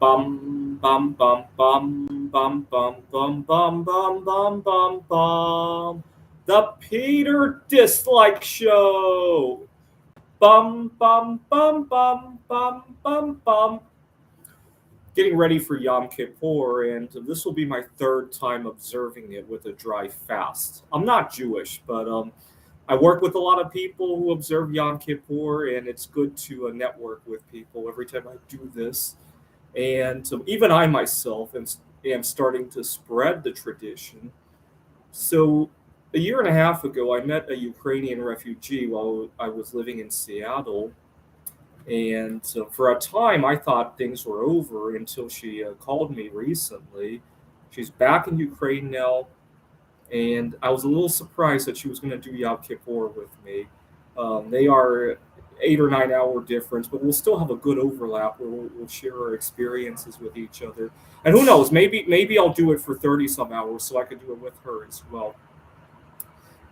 Bum bum bum bum bum bum bum bum bum bum bum bum. The Peter Dislike Show. Bum bum bum bum bum bum bum. Getting ready for Yom Kippur, and this will be my third time observing it with a dry fast. I'm not Jewish, but I work with a lot of people who observe Yom Kippur, and it's good to network with people every time I do this. And even I myself am starting to spread the tradition. So, a year and a half ago, I met a Ukrainian refugee while I was living in Seattle. And so for a time, I thought things were over until she called me recently. She's back in Ukraine now, and I was a little surprised that she was going to do Yom Kippur with me. They are 8 or 9 hour difference, but we'll still have a good overlap where we'll share our experiences with each other. And who knows, maybe I'll do it for 30 some hours so I could do it with her as well.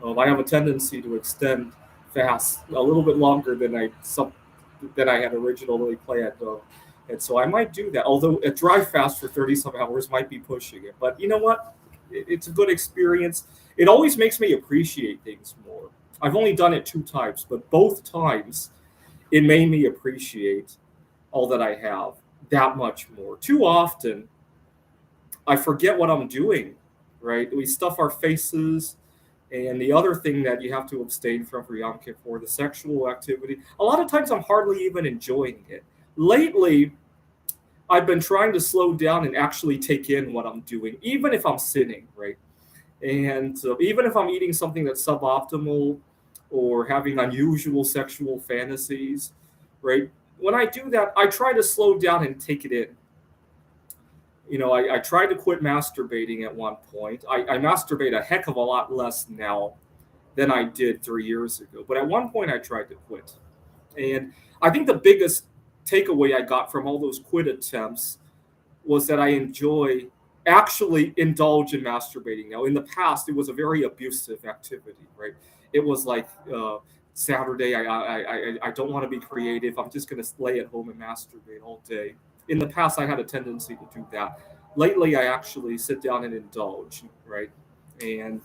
I have a tendency to extend fast a little bit longer than I had originally planned. And so I might do that. Although a dry fast for 30 some hours might be pushing it. But you know what? It's a good experience. It always makes me appreciate things more. I've only done it 2 times, but both times it made me appreciate all that I have that much more. Too often, I forget what I'm doing, right? We stuff our faces. And the other thing that you have to abstain from for Yom Kippur, the sexual activity, a lot of times I'm hardly even enjoying it. Lately, I've been trying to slow down and actually take in what I'm doing, even if I'm sinning, right? And even if I'm eating something that's suboptimal or having unusual sexual fantasies, right? When I do that, I try to slow down and take it in. I tried to quit masturbating at one point. I masturbate a heck of a lot less now than I did 3 years ago. But at one point, I tried to quit. And I think the biggest takeaway I got from all those quit attempts was that I actually indulge in masturbating now. In the past, it was a very abusive activity, right? It was like Saturday, I don't want to be creative. I'm just going to lay at home and masturbate all day. In the past, I had a tendency to do that. Lately, I actually sit down and indulge, right? And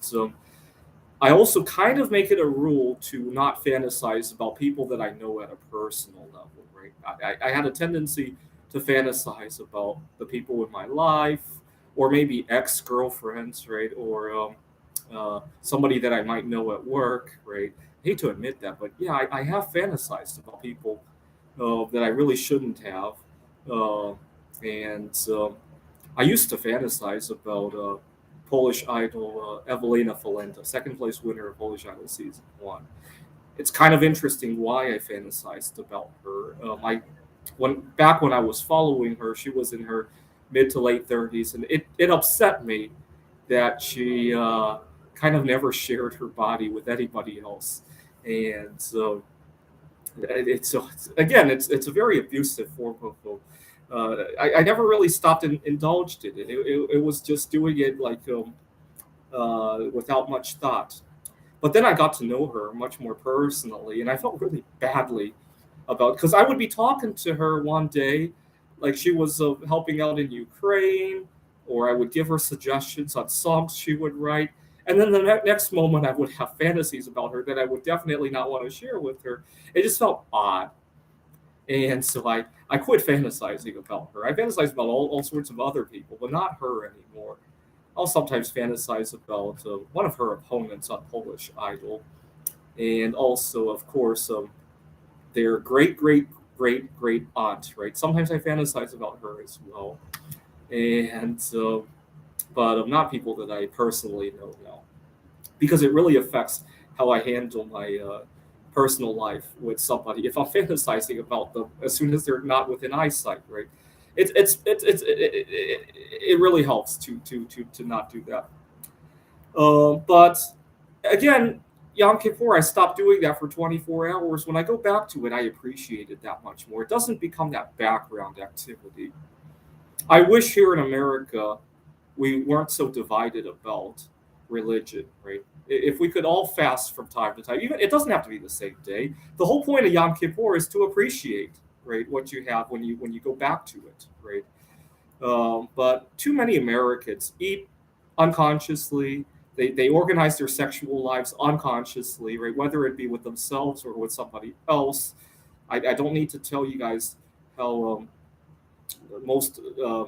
I also kind of make it a rule to not fantasize about people that I know at a personal level, right? I had a tendency to fantasize about the people in my life, or maybe ex girlfriends, right? Or somebody that I might know at work, right? I hate to admit that, but yeah, I have fantasized about people that I really shouldn't have. Uh, and I used to fantasize about Polish Idol Evelina Falenta, second place winner of Polish Idol season one. It's kind of interesting why I fantasized about her. When I was following her, she was in her mid to late 30s, and it upset me that she kind of never shared her body with anybody else, and so again, it's a very abusive form of. I never really stopped and indulged in it. It was just doing it like without much thought. But then I got to know her much more personally, and I felt really badly about because I would be talking to her one day, like she was helping out in Ukraine, or I would give her suggestions on songs she would write, and then the next moment I would have fantasies about her that I would definitely not want to share with her. It just felt odd, and so I quit fantasizing about her. I fantasize about all sorts of other people, but not her anymore. I'll sometimes fantasize about one of her opponents on Polish Idol, and also, of course, their great aunt, right? Sometimes I fantasize about her as well, and but not people that I personally know now, because it really affects how I handle my personal life with somebody. If I'm fantasizing about them as soon as they're not within eyesight, right? It really helps to not do that. But again, Yom Kippur, I stopped doing that for 24 hours. When I go back to it, I appreciate it that much more. It doesn't become that background activity. I wish here in America we weren't so divided about religion, right? If we could all fast from time to time, even it doesn't have to be the same day. The whole point of Yom Kippur is to appreciate, right, what you have when you go back to it, right? But too many Americans eat unconsciously. They organize their sexual lives unconsciously, right? Whether it be with themselves or with somebody else. I don't need to tell you guys how most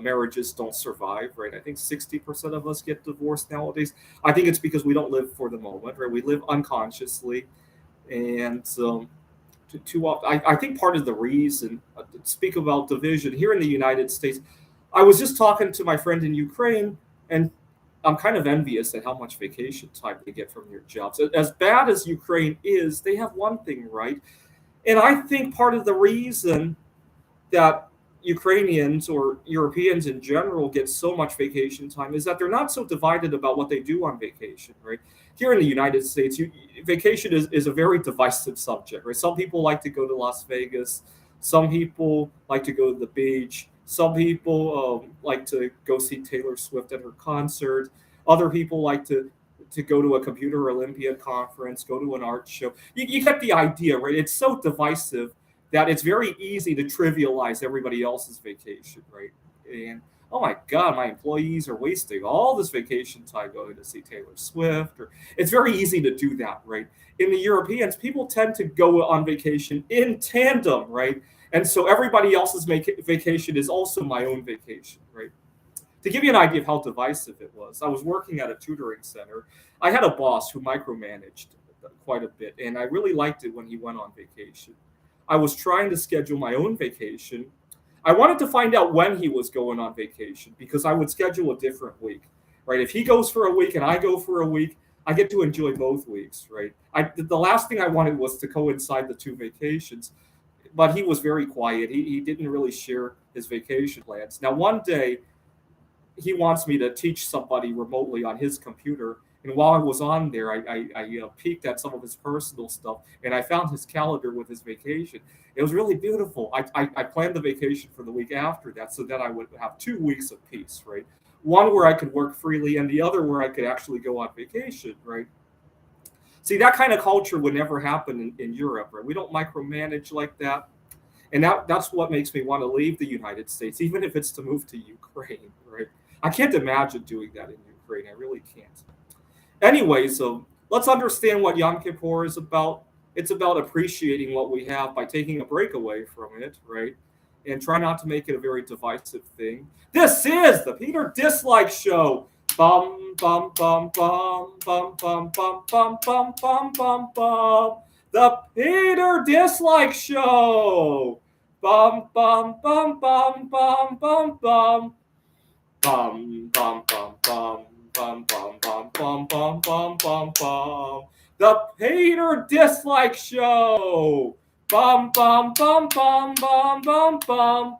marriages don't survive, right? I think 60% of us get divorced nowadays. I think it's because we don't live for the moment, right? We live unconsciously. And too often, I think part of the reason, speak about division here in the United States, I was just talking to my friend in Ukraine, and I'm kind of envious at how much vacation time they get from your jobs. As bad as Ukraine is, they have one thing right. And I think part of the reason that Ukrainians or Europeans in general get so much vacation time is that they're not so divided about what they do on vacation, right? Here in the United States, vacation is a very divisive subject, right? Some people like to go to Las Vegas, some people like to go to the beach, some people like to go see Taylor Swift at her concert, other people like to go to a computer Olympia conference, go to an art show. You get the idea, right? It's so divisive that it's very easy to trivialize everybody else's vacation, right? And oh my God, my employees are wasting all this vacation time going to see Taylor Swift. Or it's very easy to do that, right? In the Europeans, people tend to go on vacation in tandem, right? And so everybody else's vacation is also my own vacation, right? To give you an idea of how divisive it was, I was working at a tutoring center. I had a boss who micromanaged quite a bit, and I really liked it when he went on vacation. I was trying to schedule my own vacation. I wanted to find out when he was going on vacation because I would schedule a different week, right? If he goes for a week and I go for a week, I get to enjoy both weeks, right? The last thing I wanted was to coincide the two vacations, but he was very quiet. He didn't really share his vacation plans. Now, one day, he wants me to teach somebody remotely on his computer. And while I was on there, I peeked at some of his personal stuff, and I found his calendar with his vacation. It was really beautiful. I planned the vacation for the week after that so that I would have 2 weeks of peace, right? One where I could work freely, and the other where I could actually go on vacation, right? See, that kind of culture would never happen in Europe, right? We don't micromanage like that. And that's what makes me want to leave the United States, even if it's to move to Ukraine, right? I can't imagine doing that in Ukraine. I really can't. Anyway, so let's understand what Yom Kippur is about. It's about appreciating what we have by taking a break away from it, right? And try not to make it a very divisive thing. This is the Peter Dislike Show. Bum bum bum bum bum bum bum bum bum bum bum bum. The Peter Dislike Show. Bum bum bum bum bum bum bum. Bum bum bum bum bum bum bum bum bum bum bum bum. The Peter Dislike Show. Bum bum bum bum bum bum bum.